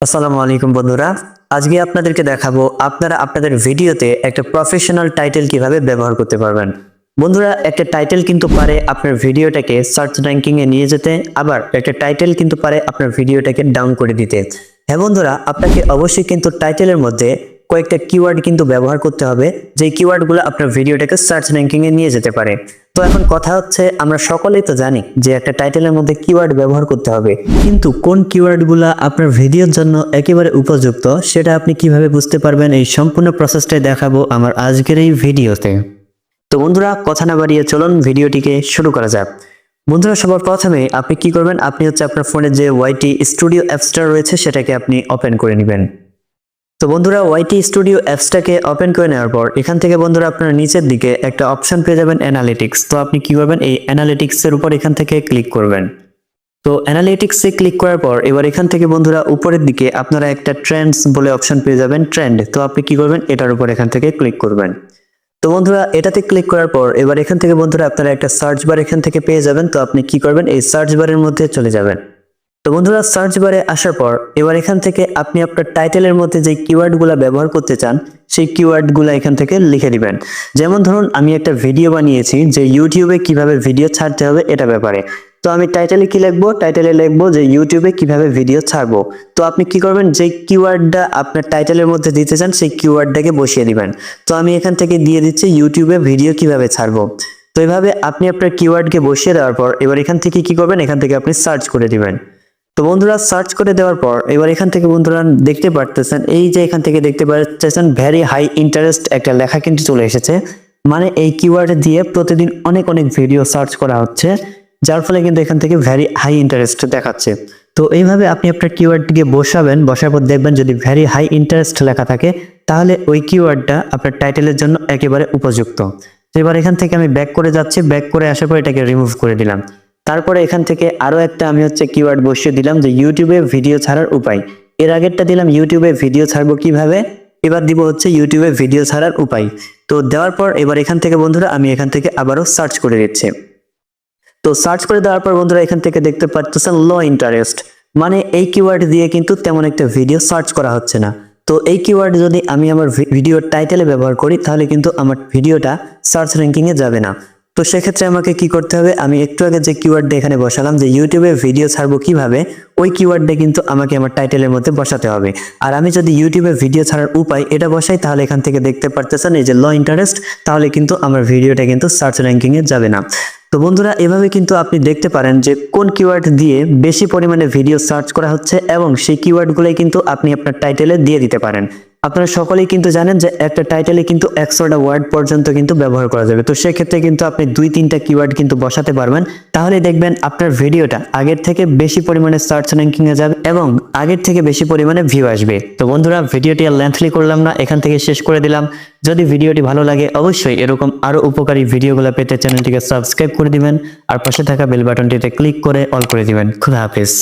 আসসালামু আলাইকুম বন্ধুরা, আজকে আপনাদেরকে দেখাবো আপনারা আপনাদের ভিডিওতে একটা প্রফেশনাল টাইটেল কিভাবে ব্যবহার করতে পারবেন। বন্ধুরা, একটা টাইটেল কিন্তু পারে আপনার ভিডিওটাকে সার্চ র্যাঙ্কিং এ নিয়ে যেতে, আবার একটা টাইটেল কিন্তু পারে আপনার ভিডিওটাকে ডাউন করে দিতে। হ্যাঁ বন্ধুরা, আপনাকে অবশ্যই কিন্তু টাইটেলের মধ্যে কয়েকটা কিওয়ার্ড কিন্তু ব্যবহার করতে হবে, যে কিওয়ার্ডগুলো আপনার ভিডিওটাকে সার্চ র্যাঙ্কিং এ নিয়ে যেতে পারে। তো এখন কথা হচ্ছে, আমরা সকলেই তো জানি যে একটা টাইটেলের মধ্যে কিওয়ার্ড ব্যবহার করতে হবে, কিন্তু কোন কিওয়ার্ডগুলো আপনার ভিডিওর জন্য একেবারে উপযুক্ত সেটা আপনি কিভাবে বুঝতে পারবেন, এই সম্পূর্ণ প্রসেসটাই দেখাবো আমার আজকের এই ভিডিওতে। তো বন্ধুরা, কথা না বাড়িয়ে চলুন ভিডিওটিকে শুরু করা যাক। বন্ধুরা, সবার প্রথমে আপনি কি করবেন, আপনি হচ্ছে আপনার ফোনে যে ওয়াইটি স্টুডিও অ্যাপসটা রয়েছে সেটাকে আপনি ওপেন করে নেবেন। তো বন্ধুরা, ওয়াইটি স্টুডিও অ্যাপসটাকে ওপেন করে নেওয়ার পর এখান থেকে বন্ধুরা আপনারা নিচের দিকে একটা অপশন পেয়ে যাবেন অ্যানালিটিক্স। তো আপনি কি করবেন, এই অ্যানালিটিক্সের উপর এখান থেকে ক্লিক করবেন। তো অ্যানালিটিক্সে ক্লিক করার পর এবার এখান থেকে বন্ধুরা উপরের দিকে আপনারা একটা ট্রেন্ডস বলে অপশন পেয়ে যাবেন, ট্রেন্ড। তো আপনি কি করবেন, এটার উপর এখান থেকে ক্লিক করবেন। তো বন্ধুরা, এটাতে ক্লিক করার পর এবার এখান থেকে বন্ধুরা আপনারা একটা সার্চ বার এখান থেকে পেয়ে যাবেন। তো আপনি কি করবেন, এই সার্চ বারের মধ্যে চলে যাবেন। তো বন্ধুরা, সার্চ বারে আসার পর এবার এখান থেকে আপনি আপনার টাইটেলের মধ্যে যে কিওয়ার্ডগুলো ব্যবহার করতে চান সেই কিওয়ার্ডগুলো এখান থেকে লিখে দিবেন। যেমন ধরুন, আমি একটা ভিডিও বানিয়েছি যে ইউটিউবে কিভাবে ভিডিও ছাড়তে হবে এটা ব্যাপারে। তো আমি টাইটেলে কি লিখবো, টাইটেলে লিখবো যে ইউটিউবে কিভাবে ভিডিও ছাড়বো। তো আপনি কি করবেন, যে কিওয়ার্ডটা আপনার টাইটেলের মধ্যে দিতে চান সেই কিওয়ার্ডটাকে বসিয়ে দিবেন। তো আমি এখান থেকে দিয়ে দিচ্ছি ইউটিউবে ভিডিও কিভাবে ছাড়বো। তো এইভাবে আপনি আপনার কিওয়ার্ডকে বসিয়ে দেওয়ার পর এবার এখান থেকে কি করবেন, এখান থেকে আপনি সার্চ করে দিবেন। তো বন্ধুরা, সার্চ করে দেওয়ার পর এবার এখান থেকে বন্ধুরা দেখতে পারতেছেন, এই যে এখান থেকে দেখতে পাচ্ছেন ভেরি হাই ইন্টারেস্ট একটা লেখা কিন্তু চলে এসেছে। মানে এই কিওয়ার্ড দিয়ে প্রতিদিন অনেক অনেক ভিডিও সার্চ করা হচ্ছে, যার ফলে কিন্তু এখান থেকে ভেরি হাই ইন্টারেস্ট দেখাচ্ছে। তো এইভাবে আপনি আপনার কিওয়ার্ডটিকে বসাবেন, বসার পর দেখবেন যদি ভেরি হাই ইন্টারেস্ট লেখা থাকে তাহলে ওই কিওয়ার্ডটা আপনার টাইটেলের জন্য একেবারে উপযুক্ত। তো এবার এখান থেকে আমি ব্যাক করে যাচ্ছি, ব্যাক করে আসার পর এটাকে রিমুভ করে দিলাম। তারপরে এখান থেকে আরো একটা আমি হচ্ছে কিওয়ার্ড বসিয়ে দিলাম যে ইউটিউবে ভিডিও ছাড়ার উপায়। এর আগেরটা দিলাম ইউটিউবে ভিডিও ছাড়বো কিভাবে, এবার দিব হচ্ছে ইউটিউবে ভিডিও ছাড়ার উপায়। তো দেওয়ার পর এবার এখান থেকে বন্ধুরা আমি এখান থেকে আবারও সার্চ করে দিচ্ছি। তো সার্চ করে দেওয়ার পর বন্ধুরা এখান থেকে দেখতে পাচ্ছেন লো ইন্টারেস্ট, মানে এই কিওয়ার্ড দিয়ে কিন্তু তেমন একটা ভিডিও সার্চ করা হচ্ছে না। তো এই কিওয়ার্ড যদি আমি আমার ভিডিওর টাইটেলে ব্যবহার করি তাহলে কিন্তু আমার ভিডিওটা সার্চ র্যাঙ্কিং এ যাবে না। তো সেক্ষেত্রে আমাকে কি করতে হবে, আমি একটু আগে যে কিওয়ার্ডটা এখানে বসালাম যে ইউটিউবে ভিডিও ছাড়বো কিভাবে, ওই কিওয়ার্ডটা কিন্তু আমাকে আমার টাইটেলের মধ্যে বসাতে হবে। আর আমি যদি ইউটিউবে ভিডিও ছাড়ার উপায় এটা বসাই তাহলে এখান থেকে দেখতে পারতেছেন এই যে লো ইন্টারেস্ট, তাহলে কিন্তু আমার ভিডিওটা কিন্তু সার্চ র্যাঙ্কিং এ যাবে না। তো বন্ধুরা, এভাবে কিন্তু আপনি দেখতে পারেন যে কোন কিওয়ার্ড দিয়ে বেশি পরিমাণে ভিডিও সার্চ করা হচ্ছে এবং সেই কিওয়ার্ডগুলোই কিন্তু আপনি আপনার টাইটেলে দিয়ে দিতে পারেন। আপনারা সকলেই কিন্তু জানেন যে একটা টাইটেলে কিন্তু 100টা ওয়ার্ড পর্যন্ত কিন্তু ব্যবহার করা যাবে। তো সেক্ষেত্রে কিন্তু আপনি 2-3টা কিওয়ার্ড কিন্তু বসাতে পারবেন, তাহলে দেখবেন আপনার ভিডিওটা আগের থেকে বেশি পরিমাণে সার্চ র্যাঙ্কিং এ যাবে এবং আগের থেকে বেশি পরিমাণে ভিউ আসবে। তো বন্ধুরা, ভিডিওটি আর লেন্থলি করলাম না, এখান থেকে শেষ করে দিলাম। যদি ভিডিওটি ভালো লাগে অবশ্যই এরকম আরো উপকারী ভিডিওগুলো পেতে চ্যানেলটিকে সাবস্ক্রাইব করে দিবেন আর পাশে থাকা বেল বাটনটিতে ক্লিক করে অল করে দিবেন। খুদা হাফেজ।